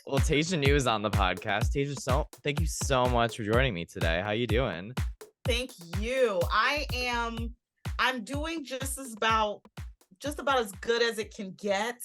Well, Taija New is on the podcast. Taija, thank you so much for joining me today. How you doing? Thank you. I'm doing just about as good as it can get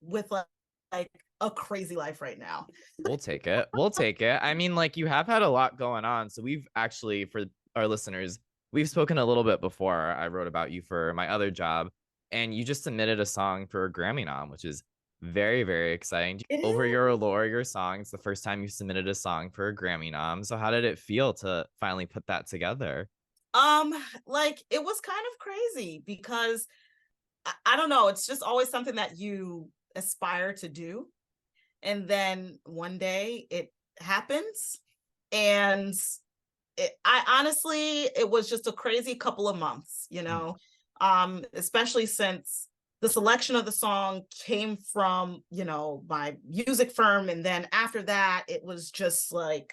with like a crazy life right now. We'll take it. We'll take it. I mean, like you have had a lot going on. So we've actually, for our listeners, we've spoken a little bit before. I wrote about you for my other job, and you just submitted a song for a Grammy nom, which is very, very exciting. It Over is. Your Allure, your song. It's the first time you submitted a song for a Grammy nom. So how did it feel to finally put that together? Like it was kind of crazy because I don't know, it's just always something that you aspire to do. And then one day it happens. And I honestly, it was just a crazy couple of months, especially since the selection of the song came from, my music firm. And then after that, it was just like,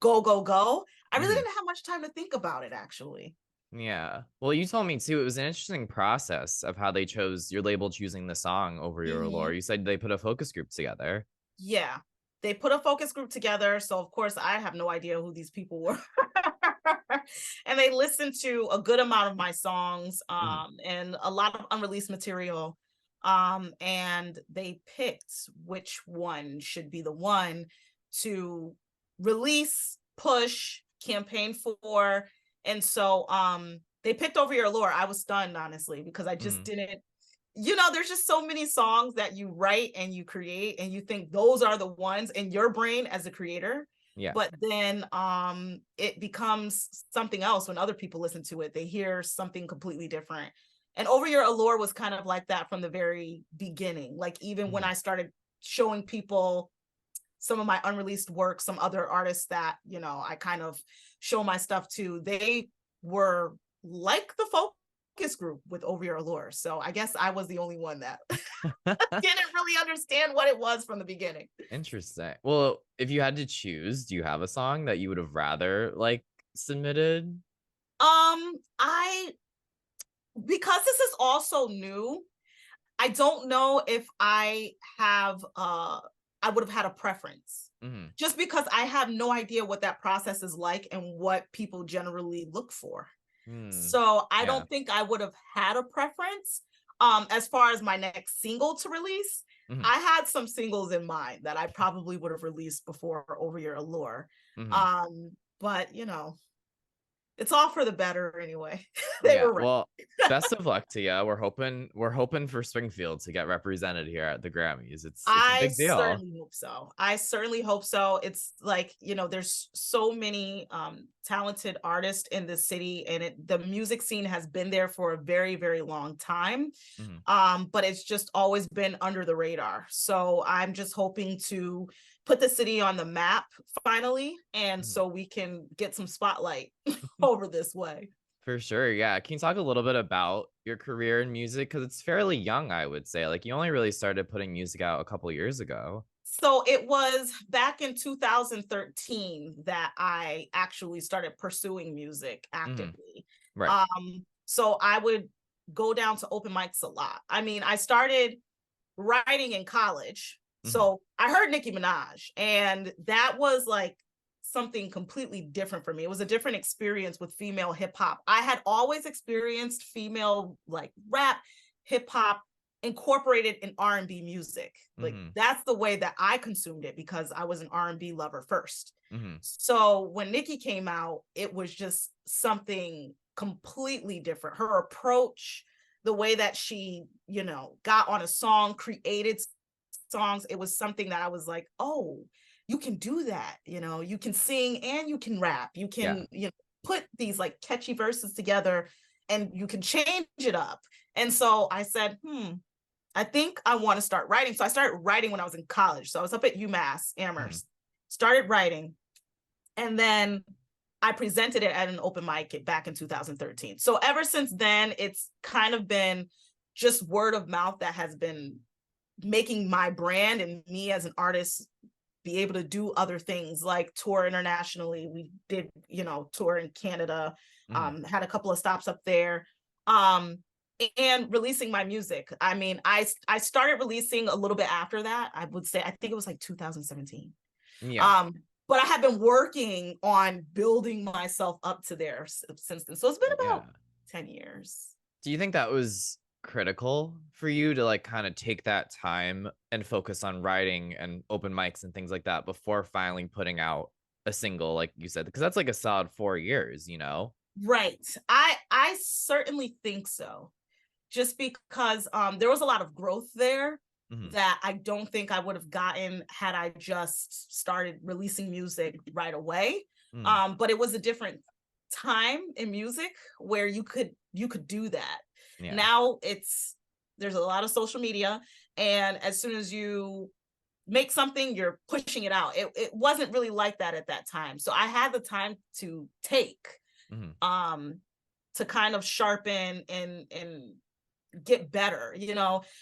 go, go, go. I really Mhm. didn't have much time to think about it, actually. Yeah. Well, you told me too, it was an interesting process of how they chose your label choosing the song Over Your Allure. Hmm. You said they put a focus group together. Yeah. They put a focus group together. So, of course, I have no idea who these people were. And they listened to a good amount of my songs Mhm. and a lot of unreleased material. And they picked which one should be the one to release, push, campaign for. And so they picked Over Your Allure. I was stunned, honestly, because I just Mhm. didn't, there's just so many songs that you write and you create and you think those are the ones in your brain as a creator. Yeah. But then it becomes something else when other people listen to it. They hear something completely different. And Over Your Allure was kind of like that from the very beginning. Like even when Mhm. I started showing people some of my unreleased work, some other artists that, I kind of show my stuff to, they were like the focus group with Over Your Allure. So I guess I was the only one that didn't really understand what it was from the beginning. Interesting. Well, if you had to choose, do you have a song that you would have rather like submitted? I because this is also new, I don't know if I would have had a preference. Mhm. Just because I have no idea what that process is like and what people generally look for. Hmm. So I Yeah. don't think I would have had a preference. As far as my next single to release, Mhm. I had some singles in mind that I probably would have released before Over Your Allure. Mhm. But it's all for the better anyway. They Yeah. were right. Well, best of luck to you. We're hoping for Springfield to get represented here at the Grammys. It's a I big deal. certainly hope so. I certainly hope so. It's like, there's so many talented artists in the city and the music scene has been there for a very, very long time. Mhm. But it's just always been under the radar. So I'm just hoping to put the city on the map finally, and Mhm. so we can get some spotlight over this way. For sure. Yeah. Can you talk a little bit about your career in music? Because it's fairly young, I would say. Like you only really started putting music out a couple years ago. So it was back in 2013 that I actually started pursuing music Mhm. actively. Right. So I would go down to open mics a lot. I mean, I started writing in college. Mhm. So I heard Nicki Minaj, and that was like something completely different for me. It was a different experience with female hip hop. I had always experienced female like rap, hip hop incorporated in R&B music. Like Mhm. that's the way that I consumed it because I was an R&B lover first. Mhm. So when Nicki came out, it was just something completely different. Her approach, the way that she, got on a song, created songs, it was something that I was like, oh, you can do that. You can sing and you can rap. You Yeah. can, put these like catchy verses together and you can change it up. And so I said, I think I want to start writing. So I started writing when I was in college. So I was up at UMass Mhm. Amherst, started writing, and then I presented it at an open mic back in 2013. So ever since then, it's kind of been just word of mouth that has been making my brand and me as an artist be able to do other things like tour internationally. We did, tour in Canada, Mhm. had a couple of stops up there. Um, and releasing my music. I mean, I started releasing a little bit after that. I would say I think it was like 2017. Yeah. But I have been working on building myself up to there since then. So it's been Yeah. about 10 years. Do you think that was critical for you to like kind of take that time and focus on writing and open mics and things like that before finally putting out a single, like you said? Because that's like a solid 4 years, you know? Right. I certainly think so. Just because there was a lot of growth there Hmm. that I don't think I would have gotten had I just started releasing music right away. Mm. But it was a different time in music where you could do that. Yeah. Now there's a lot of social media, and as soon as you make something, you're pushing it out. It wasn't really like that at that time. So I had the time to take Hmm. um to kind of sharpen and get better,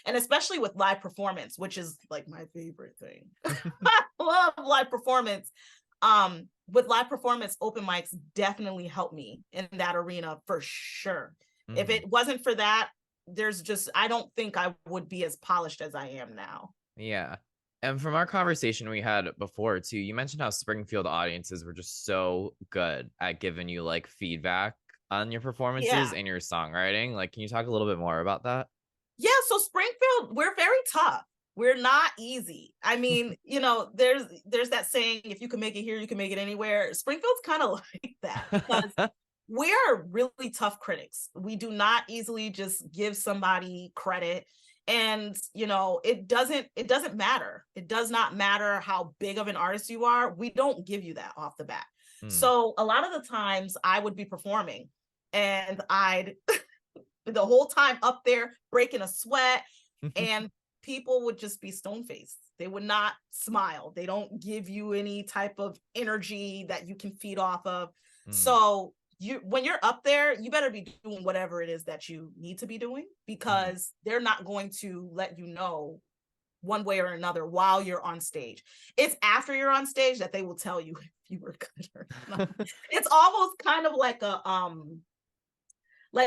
and especially with live performance, which is like my favorite thing. I love live performance. With live performance, open mics definitely helped me in that arena for sure. If Hmm. it wasn't for that, I don't think I would be as polished as I am now. Yeah. And from our conversation we had before too, you mentioned how Springfield audiences were just so good at giving you like feedback on your performances Yeah. and your songwriting. Like, can you talk a little bit more about that? Yeah, so Springfield, we're very tough. We're not easy. I mean, there's that saying, if you can make it here, you can make it anywhere. Springfield's kind of like that because we are really tough critics. We do not easily just give somebody credit. And it doesn't matter. It does not matter how big of an artist you are. We don't give you that off the bat. Mm. So a lot of the times I would be performing and I'd the whole time up there breaking a sweat, and people would just be stone faced. They would not smile. They don't give you any type of energy that you can feed off of. Mm. So when you're up there, you better be doing whatever it is that you need to be doing, Mm. because they're not going to let you know one way or another while you're on stage. It's after you're on stage that they will tell you if you were good or not. It's almost kind of like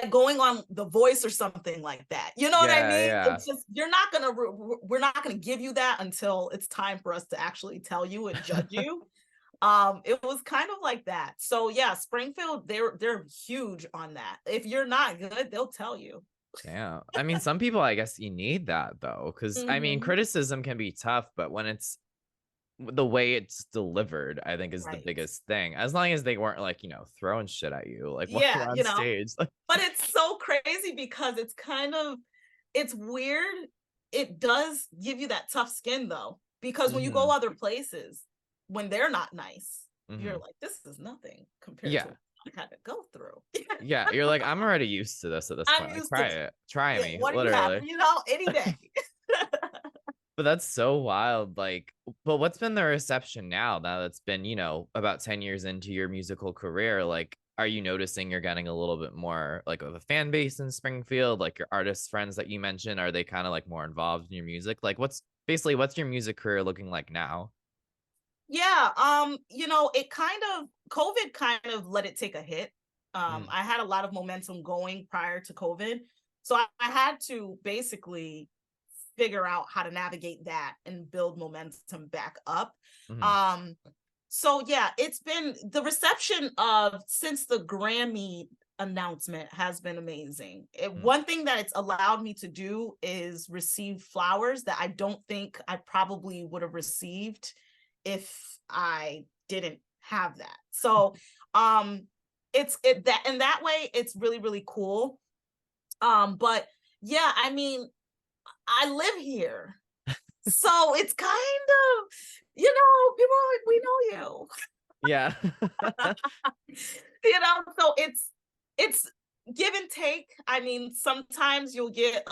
going on The Voice or something like that. You know what I Yeah, mean? yeah. It's just we're not gonna give you that until it's time for us to actually tell you and judge you. It was kind of like that. So yeah, Springfield, they're huge on that. If you're not good, they'll tell you. Damn. I mean, some people, I guess you need that though, because I mean, Hmm. criticism can be tough, but when it's the way it's delivered, I think is the Right. biggest thing. As long as they weren't like, throwing shit at you, like while Yeah, you're on stage. but it's so crazy because it's weird. It does give you that tough skin though, because when you go Hmm. other places, when they're not nice, you're Hmm. like, this is nothing compared to Yeah. what I had to go through. Yeah. You're like, I'm already used to this at this I'm point. Like, used to try this. it. Try Yeah, me, what do you have? literally. Any day. But that's so wild. Like, but what's been the reception now that's been, about 10 years into your musical career? Like, are you noticing you're getting a little bit more like of a fan base in Springfield? Like your artist friends that you mentioned, are they kind of like more involved in your music? Like, what's your music career looking like now? Yeah, it kind of COVID kind of let it take a hit. Mm. I had a lot of momentum going prior to COVID. So I had to basically figure out how to navigate that and build momentum back up. Hmm. Um, so yeah, it's been the reception of since the Grammy announcement has been amazing. Mm. One thing that it's allowed me to do is receive flowers that I don't think I probably would have received if I didn't have that. So it's it that in that way it's really really cool. But yeah, I mean, I live here. So it's kind of, people are like, we know Yeah. you. So it's give and take. I mean, sometimes you'll get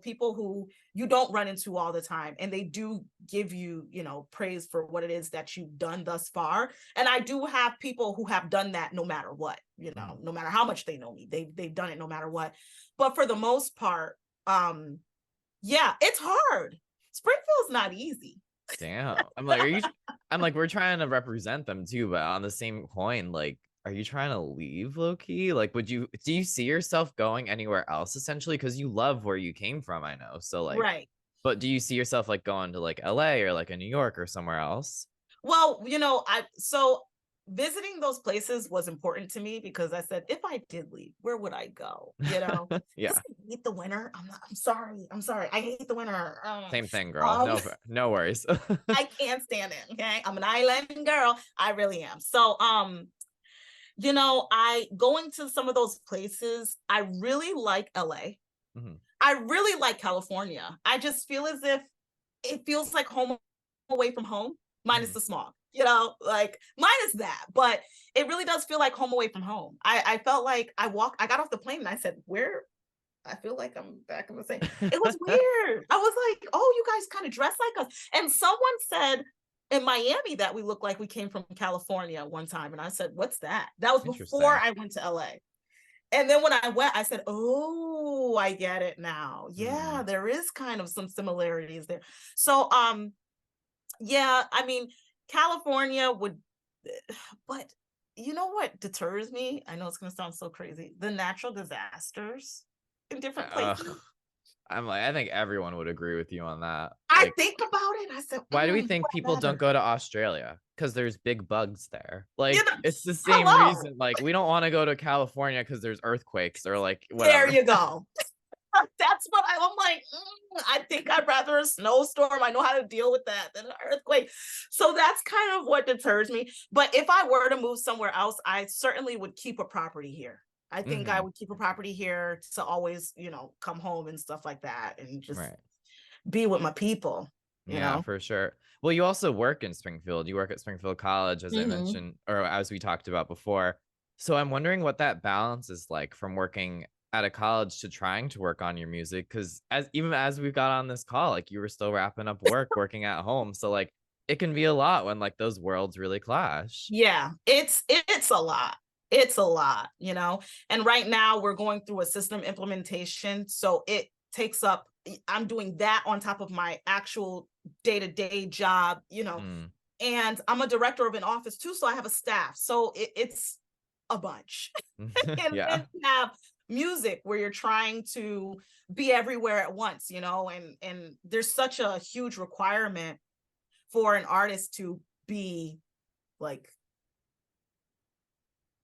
people who you don't run into all the time, and they do give you, praise for what it is that you've done thus far. And I do have people who have done that no matter what, Mm. no matter how much they know me. They've done it no matter what. But for the most part, yeah, it's hard. Springfield's not easy. Damn. I'm like, we're trying to represent them too, but on the same coin, like, are you trying to leave low key? Like, do you see yourself going anywhere else essentially? Because you love where you came from, I know. So like, Right. but do you see yourself like going to like LA or like a New York or somewhere else? Well, I so visiting those places was important to me because I said, if I did leave, where would I go? Yeah. Because I hate the winter. I'm sorry. I'm sorry. I hate the winter. Same thing, girl. Um, No worries. I can't stand it. Okay. I'm an island girl. I really am. So I going to some of those places, I really like LA. Mhm. I really like California. I just feel as if it feels like home away from home, minus Mhm. the smog, like minus that. But it really does feel like home away from home. I felt like I got off the plane and I said, where? I feel like I'm back in the same. It was weird. I was like, oh, you guys kind of dress like us. And someone said in Miami that we look like we came from California one time. And I said, what's that? That was before Interesting. I went to LA. And then when I went, I said, oh, I get it now. Yeah, Mhm. there is kind of some similarities there. So yeah, I mean, California would, but you know what deters me? I know it's going to sound so crazy. The natural disasters in different places. Ugh. I'm like, I think everyone would agree with you on that. I Like, think about it. I said, why do we do think I people don't better? go to Australia? Because there's big bugs there. Like, You know, it's the same hello. reason. Like, we don't want to go to California because there's earthquakes or like There whatever. you go. That's what I'm like. I think I'd rather a snowstorm. I know how to deal with that than an earthquake. So that's kind of what deters me. But if I were to move somewhere else, I certainly would keep a property here. I think I Hmm. would keep a property here to always, come home and stuff like that and just Right. be with my people, you Yeah, know? for sure. Well, you also work in Springfield. You work at Springfield College, as I Hmm. mentioned, or as we talked about before. So I'm wondering what that balance is like from working at a college to trying to work on your music. Because even as we got on this call, like you were still wrapping up work, working at home. So like it can be a lot when like those worlds really clash. Yeah, it's a lot. It's a lot. And right now we're going through a system implementation, so it takes up I'm doing that on top of my actual day-to-day job. Mm. And I'm a director of an office too, so I have a staff. So it's a bunch. And then Yeah. you have music where you're trying to be everywhere at once, and there's such a huge requirement for an artist to be like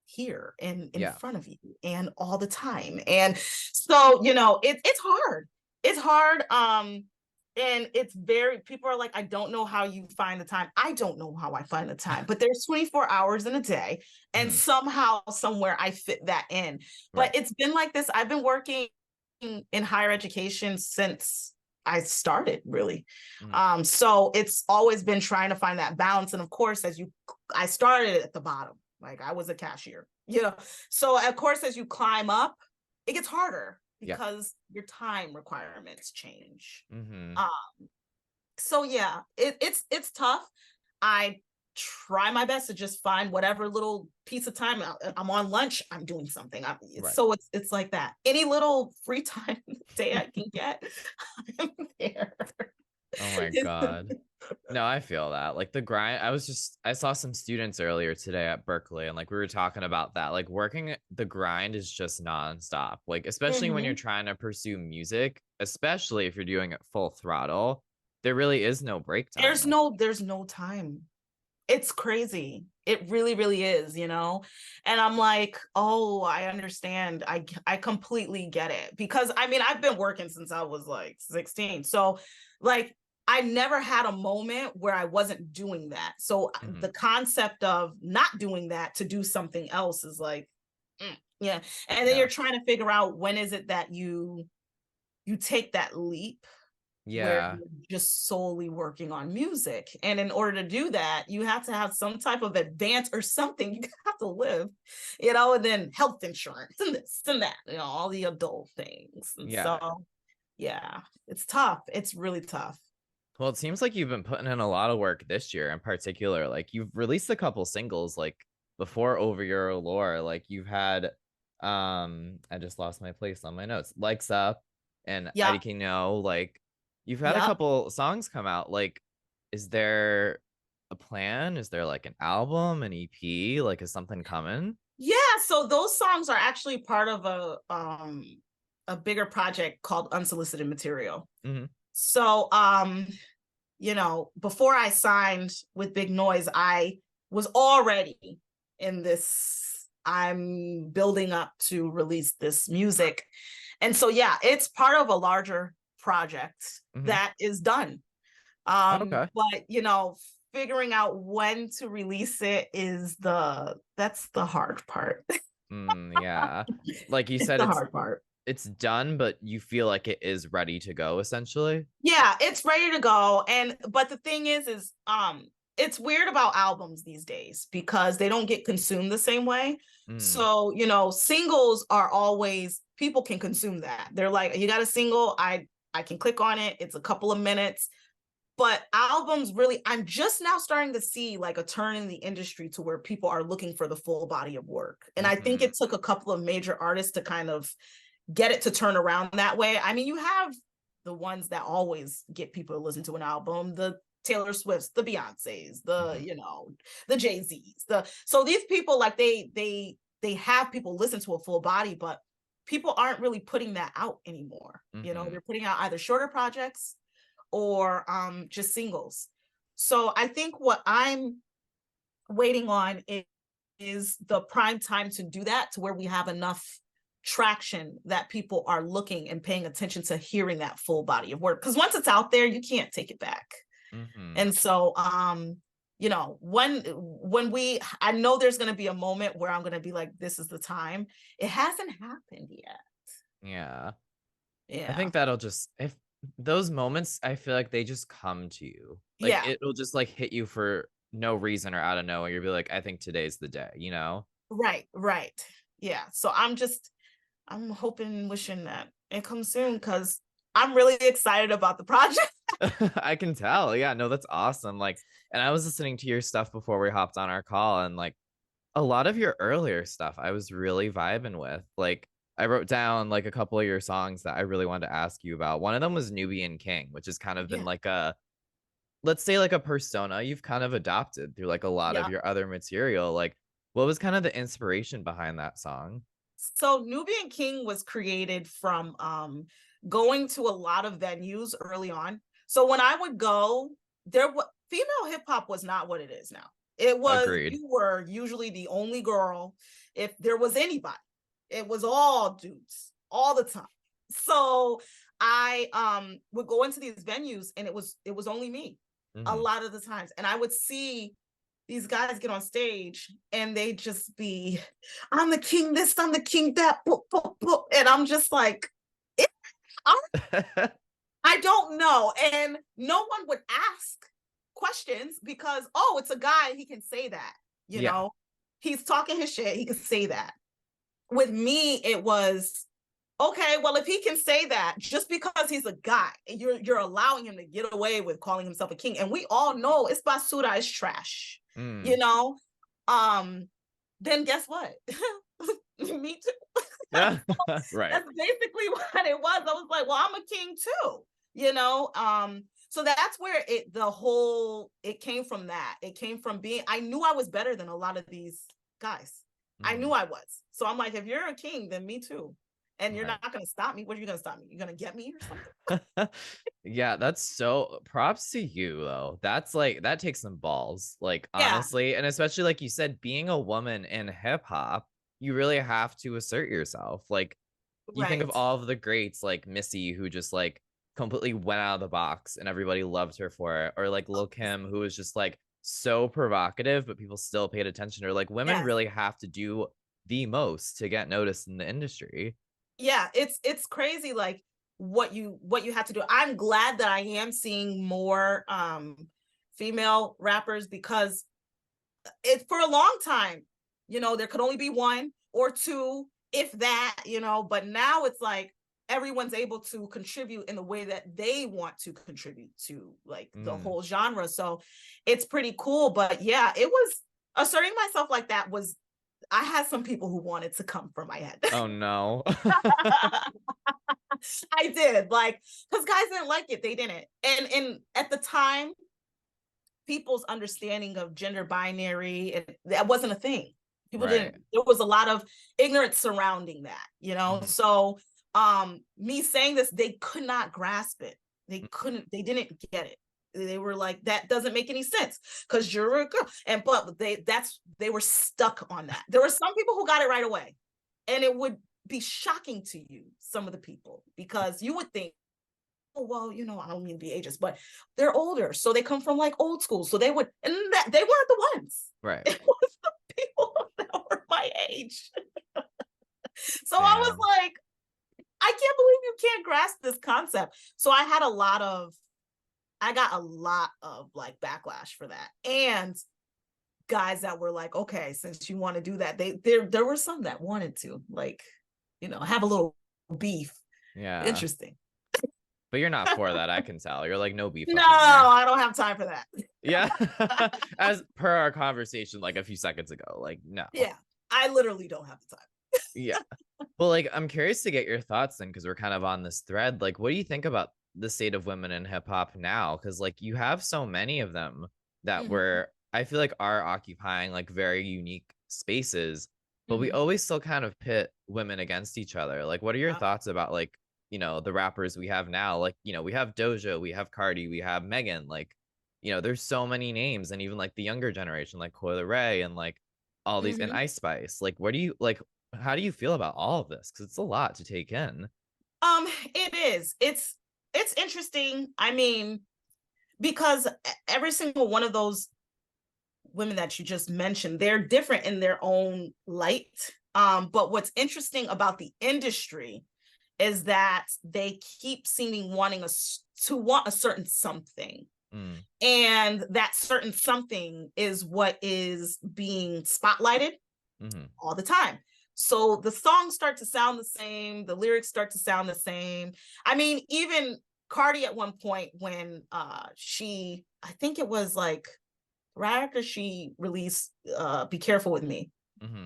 here and in Yeah. front of you and all the time. And so, it's hard. It's hard. And it's very people are like, I don't know how you find the time. I don't know how I find the time, but there's 24 hours in a day. And Mhm. somehow, somewhere I fit that in. But Right. it's been like this. I've been working in higher education since I started, really. Mhm. So it's always been trying to find that balance. And of course, I started at the bottom, like I was a cashier. So of course, as you climb up, it gets harder Yeah. because your time requirements change. Hmm. Um, so yeah, it's tough. I try my best to just find whatever little piece of time. I'm on lunch, I'm doing something. Right. So it's like that. Any little free time day I can get, I'm there. Oh my God. No, I feel that. Like the grind, I saw some students earlier today at Berkeley, and like we were talking about that. Like working the grind is just nonstop. Like, especially when you're Mhm. trying to pursue music, especially if you're doing it full throttle, there really is no break time. There's no time. It's crazy. It really, really is. And I'm like, oh, I understand. I completely get it. Because I mean, I've been working since I was like 16. So like I never had a moment where I wasn't doing that. So Hmm. the concept of not doing that to do something else is like, yeah. And then Yeah. you're trying to figure out when is it that you take that leap where Yeah. you're just solely working on music. And in order to do that, you have to have some type of advance or something. You have to live, and then health insurance and this and that, all the adult things. And Yeah. so, yeah, it's tough. It's really tough. Well, it seems like you've been putting in a lot of work this year in particular. Like you've released a couple singles like before Over Your Allure. Like you've had I just lost my place on my notes. Likes Up and Yeah. Eddie King No. Like you've had a Yeah. couple songs come out. Like, is there a plan? Is there like an album, an EP? Like is something coming? Yeah, so those songs are actually part of a bigger project called Unsolicited Material. Hmm. So before I signed with Big Noise, I was already in this, I'm building up to release this music. And so yeah, it's part of a larger project Hmm. that is done. Okay. But figuring out when to release it is that's the hard part. Yeah. Like you It's said, the it's hard part. it's done, but you feel like it is ready to go, essentially. Yeah, it's ready to go. And but the thing is it's weird about albums these days because they don't get consumed the same way. Mm. So, singles are always, people can consume that. They're like, you got a single, I can click on it. It's a couple of minutes. But albums really, I'm just now starting to see like a turn in the industry to where people are looking for the full body of work. And I think Hmm. it took a couple of major artists to kind of get it to turn around that way. I mean, you have the ones that always get people to listen to an album, the Taylor Swifts, the Beyoncés, the, Hmm. the Jay-Z's, so these people, like, they have people listen to a full body, but people aren't really putting that out anymore. Hmm. They're putting out either shorter projects or just singles. So I think what I'm waiting on is the prime time to do that, to where we have enough traction that people are looking and paying attention to hearing that full body of work. Because once it's out there, you can't take it back. Hmm. And so when I know there's going to be a moment where I'm going to be like, this is the time. It hasn't happened yet. Yeah. I Yeah. think that'll just, if those moments, I feel like they just come to you. Like Yeah. it'll just like hit you for no reason or out of nowhere. You'll be like, I think today's the day, you know? Right. Right. Yeah. So I'm hoping, wishing that it comes soon, because I'm really excited about the project. I can tell. Yeah, no, that's awesome. Like, and I was listening to your stuff before we hopped on our call, and like a lot of your earlier stuff I was really vibing with. Like, I wrote down like a couple of your songs that I really wanted to ask you about. One of them was Nubian King, which has kind of been Yeah. like a, let's say, like a persona you've kind of adopted through like a lot of Yeah. your other material. Like, what was kind of the inspiration behind that song? So Nubian King was created from going to a lot of venues early on. So when I would go, female hip hop was not what it is now. It was, Agreed. you were usually the only girl. If there was anybody, it was all dudes all the time. So I would go into these venues and it was only me a Hmm. lot of the times. And I would see these guys get on stage and they just be, I'm the king this, I'm the king that, boop, boop, boop. And I'm just like, it, I don't know. And no one would ask questions because, oh, it's a guy, he can say that, you Yeah. know, he's talking his shit, he can say that. With me, it was, okay, well, if he can say that, just because he's a guy, you're allowing him to get away with calling himself a king, and we all know it's basura, is trash, you Mm. know. Um, then guess what? Me too. Yeah. Right. That's basically what it was. I was like, well, I'm a king too, you know. So that's where it came from. That it came from being, I knew I was better than a lot of these guys. I knew Hmm. I was. So I'm like, if you're a king, then me too. And you're Right. not going to stop me. What are you going to stop me? You're going to get me or something? Yeah, that's so props to you though. That's like that takes some balls, like Yeah. honestly, and especially like you said, being a woman in hip hop, you really have to assert yourself. Like you think of Right. all of the greats like Missy who just like completely went out of the box and everybody loved her for it, or like Lil Kim who was just like so provocative but people still paid attention, or like women Yes. really have to do the most to get noticed in the industry. Yeah. It's crazy. Like what you have to do. I'm glad that I am seeing more female rappers, because it, for a long time, there could only be one or two, if that, but now it's like everyone's able to contribute in the way that they want to contribute to, like, the Mm. whole genre. So it's pretty cool. But yeah, it was, asserting myself like that was, I had some people who wanted to come for my head. Oh no. I did, like, because guys didn't like it. They didn't. And at the time, people's understanding of gender binary, that wasn't a thing. People Right. didn't, there was a lot of ignorance surrounding that, Mhm. So me saying this, they could not grasp it. They didn't get it. They were like, that doesn't make any sense because you're a girl. And but they were stuck on that. There were some people who got it right away. And it would be shocking to you, some of the people, because you would think, oh, well, I don't mean to be ageist, but they're older. So they come from like old school. So they would, and that they weren't the ones. Right. It was the people that were my age. So I was Damn. like, I can't believe you can't grasp this concept. So I got a lot of like backlash for that. And guys that were like, okay, since you want to do that, there were some that wanted to like, have a little beef. Yeah. Interesting. But you're not for that, I can tell. You're like, no beef No, up in here. I don't have time for that. Yeah. As per our conversation like a few seconds ago, like, no. Yeah, I literally don't have the time. Yeah. Well, like, I'm curious to get your thoughts then, because we're kind of on this thread. Like, what do you think about the state of women in hip hop now? Because, like, you have so many of them that Mm-hmm. I feel like are occupying like very unique spaces, but we Mm-hmm. always still kind of pit women against each other. Like, what are your Yeah. thoughts about, like, the rappers we have now? Like, we have Doja, we have Cardi, we have Megan. Like, there's so many names, and even like the younger generation, like Coyle Ray and like all these, and Mm-hmm. Ice Spice. Like, what do you like? How do you feel about all of this? Because it's a lot to take in. It is. It's interesting. I mean, because every single one of those women that you just mentioned, they're different in their own light. But what's interesting about the industry is that they keep seeming to want a certain something. Mm. And that certain something is what is being spotlighted Mm-hmm. all the time. So the songs start to sound the same, the lyrics start to sound the same. I mean, even Cardi at one point when I think it was like right after she released Be Careful With Me. Mm-hmm.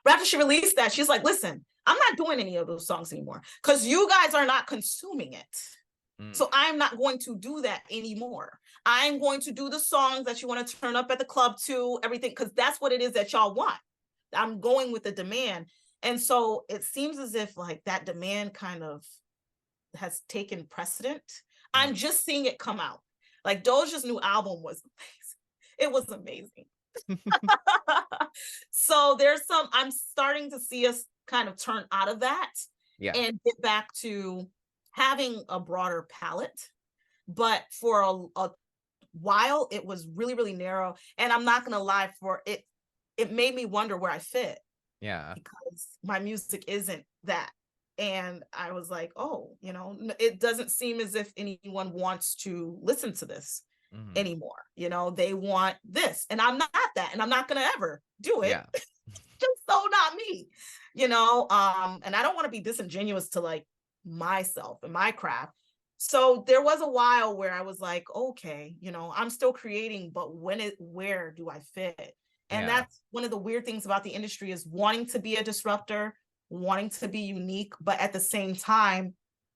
Right after she released that, she's like, listen, I'm not doing any of those songs anymore because you guys are not consuming it. Mm. So I'm not going to do that anymore. I'm going to do the songs that you want to turn up at the club to, everything, because that's what it is that y'all want. I'm going with the demand. And so it seems as if like that demand kind of has taken precedent. Mm. I'm just seeing it come out. Like Doja's new album was amazing. It was amazing. So I'm starting to see us kind of turn out of that Yeah. and get back to having a broader palette. But for a while, it was really, really narrow. And I'm not going to lie, it made me wonder where I fit Yeah. because my music isn't that. And I was like, oh, it doesn't seem as if anyone wants to listen to this Mm-hmm. anymore. They want this, and I'm not that, and I'm not going to ever do it. Yeah. Just so not me, and I don't want to be disingenuous to like myself and my craft. So there was a while where I was like, okay, I'm still creating, but where do I fit? And Yeah. that's one of the weird things about the industry is wanting to be a disruptor, wanting to be unique, but at the same time,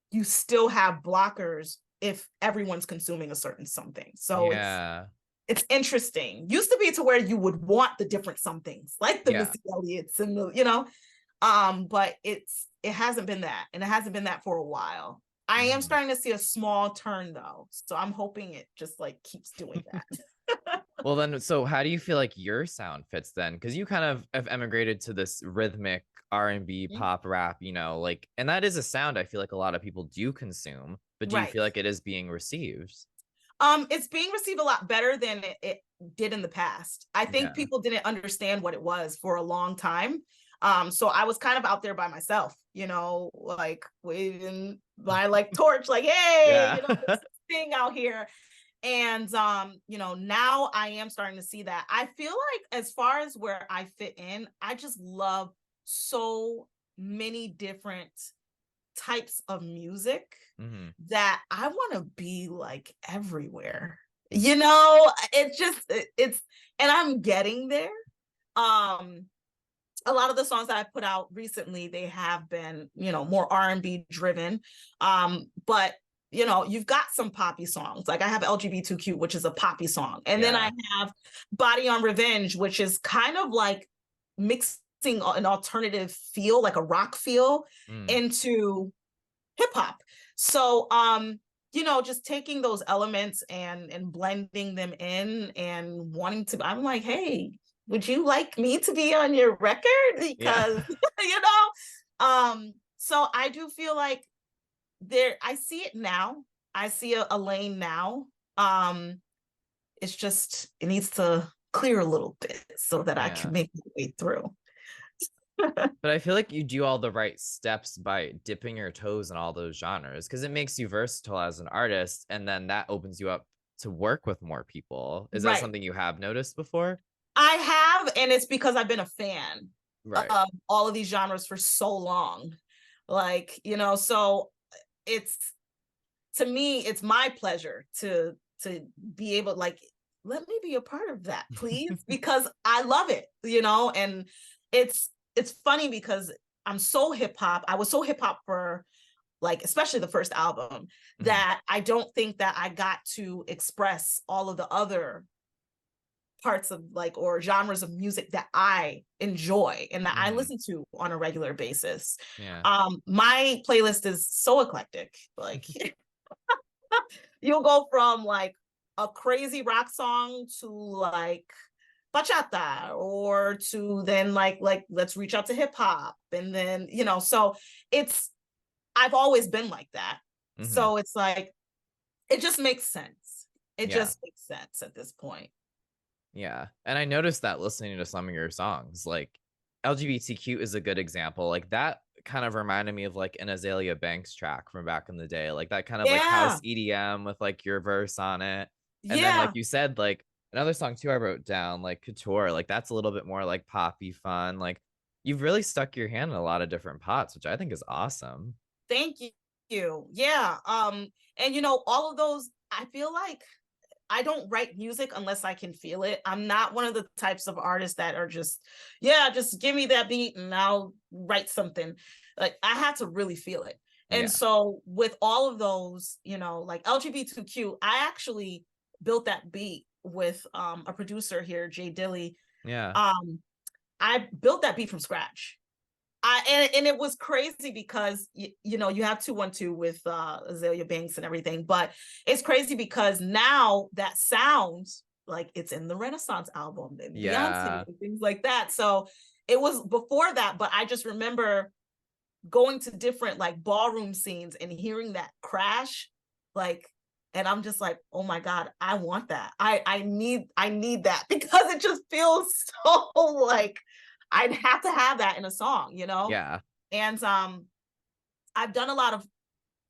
you still have blockers if everyone's consuming a certain something. So Yeah. it's interesting. Used to be to where you would want the different somethings, like the Yeah. Missy Elliott's and but it hasn't been that, and it hasn't been that for a while. I am Mm-hmm. starting to see a small turn though, so I'm hoping it just like keeps doing that. Well, then, so how do you feel like your sound fits then? Because you kind of have emigrated to this rhythmic R&B pop rap, like, and that is a sound I feel like a lot of people do consume. But do you Right. feel like it is being received? It's being received a lot better than it did in the past. I think Yeah. people didn't understand what it was for a long time. So I was kind of out there by myself, like waving my like torch, like, hey, Yeah. this thing out here. And now I am starting to see that. I feel like as far as where I fit in, I just love so many different types of music Mm-hmm. that I want to be like everywhere. Mm. It's and I'm getting there. A lot of the songs that I put out recently, they have been, more R&B driven. But you've got some poppy songs. Like I have LGBT2Q, which is a poppy song. And then Yeah. I have Body on Revenge, which is kind of like mixing an alternative feel, like a rock feel, Mm. into hip hop. So just taking those elements and blending them in and wanting to, I'm like, hey, would you like me to be on your record? Yeah. Because so I do feel like I see it now. I see a lane now. It's just it needs to clear a little bit so that I can Yeah. make my way through. But I feel like you do all the right steps by dipping your toes in all those genres because it makes you versatile as an artist, and then that opens you up to work with more people. Is that Right. something you have noticed before? I have, and it's because I've been a fan Right. of all of these genres for so long. Like, so it's to me, it's my pleasure to be able, like, let me be a part of that, please, because I love it, and it's funny because I'm so hip hop. I was so hip hop for, like, especially the first album, Mhm. that I don't think that I got to express all of the other parts of, like, or genres of music that I enjoy and that I Mhm. listen to on a regular basis. Yeah. My playlist is so eclectic. Like, you'll go from like a crazy rock song to like bachata, or to then like let's reach out to hip hop, and then so it's I've always been like that. Mhm. So it's like it just makes sense. It Yeah. just makes sense at this point. Yeah. And I noticed that listening to some of your songs, like LGBTQ is a good example. Like that kind of reminded me of like an Azalea Banks track from back in the day, like that kind of like Yeah. house EDM with like your verse on it. And then, like Yeah. you said, like another song too, I wrote down like Couture, like that's a little bit more like poppy fun. Like you've really stuck your hand in a lot of different pots, which I think is awesome. Thank you. Yeah. And all of those, I feel like I don't write music unless I can feel it. I'm not one of the types of artists that are just, yeah, just give me that beat and I'll write something. Like, I had to really feel it. And Yeah. so with all of those, like LGBTQ, I actually built that beat with a producer here, Jay Dilly. Yeah. Um, I built that beat from scratch. And it was crazy because you have 212 with Azalea Banks and everything, but it's crazy because now that sounds like it's in the Renaissance album and Beyonce Yeah. and things like that. So it was before that, but I just remember going to different like ballroom scenes and hearing that crash, like, and I'm just like, oh my God, I want that. I need that because it just feels so like I'd have to have that in a song, Yeah. And I've done a lot of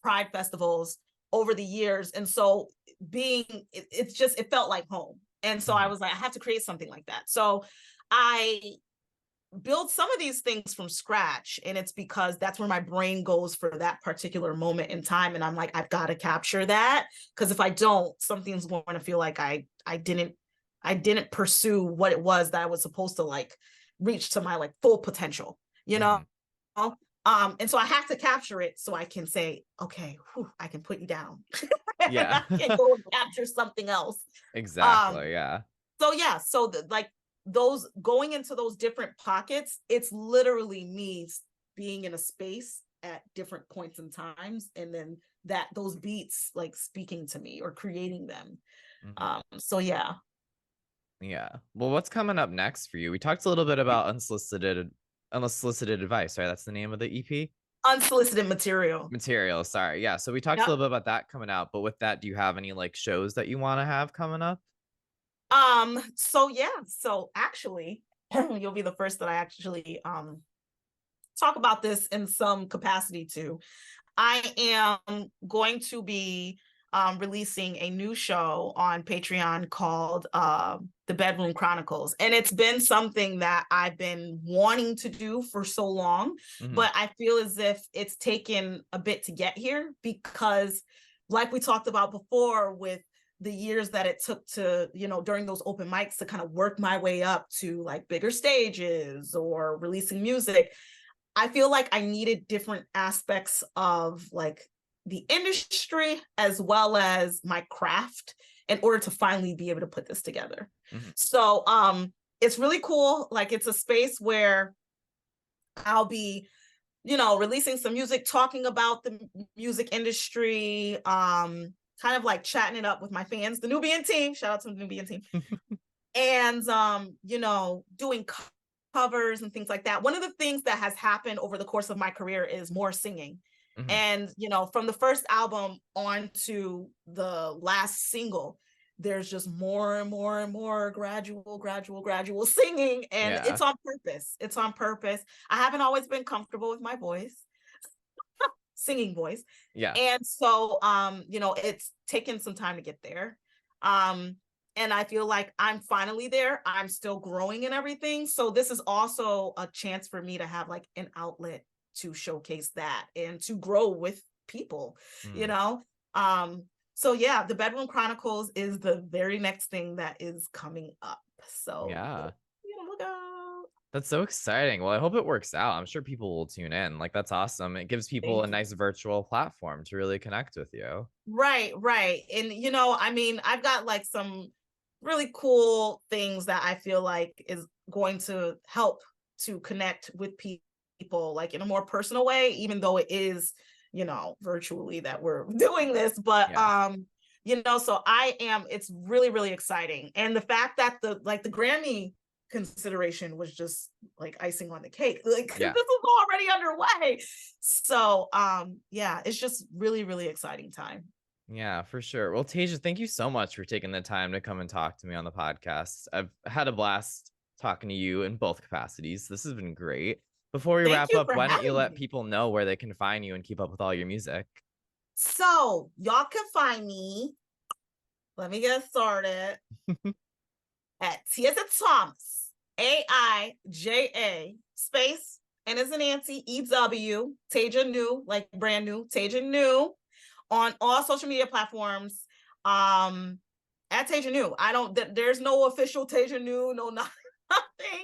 pride festivals over the years. And so it's just, it felt like home. And so I Mhm. was like, I have to create something like that. So I build some of these things from scratch, and it's because that's where my brain goes for that particular moment in time, and I'm like, I've got to capture that, because if I don't, something's going to feel like I didn't pursue what it was that I was supposed to like reach to my like full potential, you know Mhm. and so I have to capture it so I can say, okay, whew, I can put you down and Yeah. I can go and capture something else. um Exactly. Yeah. so yeah, so like those going into those different pockets, it's literally me being in a space at different points in times, and then that those beats like speaking to me or creating them. Mhm. So yeah. Yeah. Well, what's coming up next for you? We talked a little bit about unsolicited advice, right? That's the name of the EP. Unsolicited material. Material, sorry. Yeah. So we talked a Yep. little bit about that coming out, but with that, do you have any like shows that you want to have coming up? So yeah, so actually you'll be the first that I actually talk about this in some capacity to. I am going to be releasing a new show on Patreon called The Bedroom Chronicles. And it's been something that I've been wanting to do for so long, Hmm. but I feel as if it's taken a bit to get here because, like we talked about before, with the years that it took to, during those open mics to kind of work my way up to like bigger stages or releasing music, I feel like I needed different aspects of like the industry as well as my craft in order to finally be able to put this together. Hmm. So it's really cool. Like it's a space where I'll be, releasing some music, talking about the music industry, kind of like chatting it up with my fans, the Nubian team. Shout out to the Nubian team. And doing covers and things like that. One of the things that has happened over the course of my career is more singing. Mhm. And from the first album on to the last single, there's just more and more and more gradual singing, and Yeah. it's on purpose. It's on purpose. I haven't always been comfortable with my voice, singing voice. Yeah. And so it's taken some time to get there. And I feel like I'm finally there. I'm still growing and everything. So this is also a chance for me to have like an outlet to showcase that and to grow with people, you Mm. know? So yeah, the Bedroom Chronicles is the very next thing that is coming up. So Yeah. look out. That's so exciting. Well, I hope it works out. I'm sure people will tune in. Like, that's awesome. It gives people a Thank you. nice virtual platform to really connect with you. Right, right. And I mean, I've got like some really cool things that I feel like is going to help to connect with people like in a more personal way, even though it is, virtually that we're doing this. But Yeah. so it's really, really exciting. And the fact that the Grammy consideration was just like icing on the cake. Like this Yeah. is already underway. So yeah, it's just really, really exciting time. Yeah, for sure. Well, Tasia, thank you so much for taking the time to come and talk to me on the podcast. I've had a blast talking to you in both capacities. This has been great. Before we Thank wrap you up, for why don't you having let me. people know where they can find you and keep up with all your music? So y'all can find me. Let me get started at T as in Thomas, AIJA space N as in Nancy, EW, Taija New, like brand new, Taija New on all social media platforms. At Taija New. There's no official Taija New, no nothing.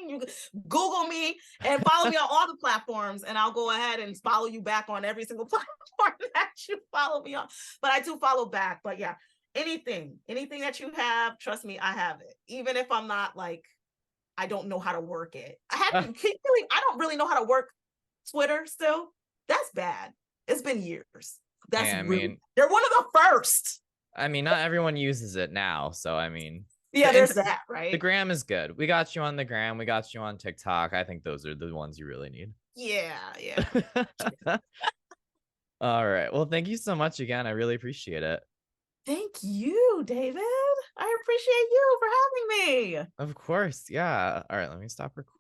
You Google me and follow me on all the platforms, and I'll go ahead and follow you back on every single platform that you follow me on. But I do follow back. But yeah, anything that you have, trust me, I have it. Even if I'm not like, I don't know how to work it. I don't really know how to work Twitter still. That's bad. It's been years. That's Hey, really, they're one of the first. not everyone uses it now, so Yeah, there's that, the right? gram is good. We got you on the gram. We got you on TikTok. I think those are the ones you really need. Yeah, yeah. All right. Well, thank you so much again. I really appreciate it. Thank you, David. I appreciate you for having me. Of course. Yeah. All right. Let me stop recording.